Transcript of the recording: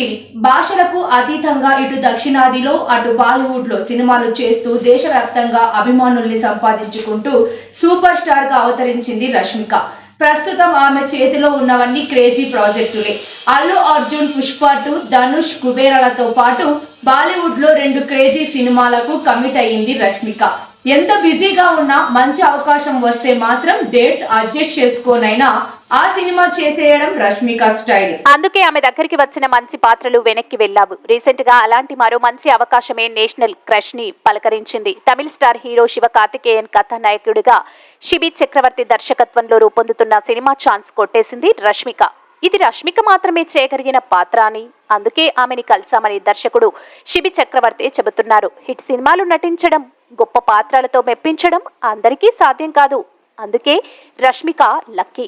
TV భాషలకు అతీతంగా ఇటు దక్షిణాదిలో అటు బాలీవుడ్ లో సినిమాలు చేస్తూ దేశవ్యాప్తంగా అభిమానుల్ని సంపాదించుకుంటూ సూపర్ స్టార్ గా అవతరించింది రష్మిక. ప్రస్తుతం ఆమె చేతిలో ఉన్నవన్నీ క్రేజీ ప్రాజెక్టులే. అల్లు అర్జున్, పుష్ప 2, ధనుష్, కుబేరాలతో పాటు బాలీవుడ్ లో 2 క్రేజీ సినిమాలకు కమిట్ అయ్యింది రష్మిక. ఎంత బిజీగా ఉన్నా మంచి అవకాశం వస్తే మాత్రం డేట్స్ అడ్జస్ట్ చేసుకోనైనా ఆ సినిమా చేసేయడం రష్మిక స్టైల్. అందుకే ఆమె దగ్గరికి వచ్చిన మంచి పాత్రలు వెనక్కి వెళ్ళావు. రీసెంట్ గా అలాంటి మరో మంచి అవకాశమే నేషనల్ క్రష్ ని పలకరించింది. తమిళ స్టార్ హీరో శివకార్తికేయన్ కథానాయకుడిగా శిబి చక్రవర్తి దర్శకత్వంలో రూపొందుతున్న సినిమా ఛాన్స్ కొట్టేసింది రష్మిక. ఇది రష్మిక మాత్రమే చేయగలిగిన పాత్ర అని, అందుకే ఆమెని కలిసామని దర్శకుడు శిబి చక్రవర్తి చెబుతున్నారు. హిట్ సినిమాలు నటించడం, గొప్ప పాత్రలతో మెప్పించడం అందరికీ సాధ్యం కాదు. అందుకే రష్మిక లక్కీ.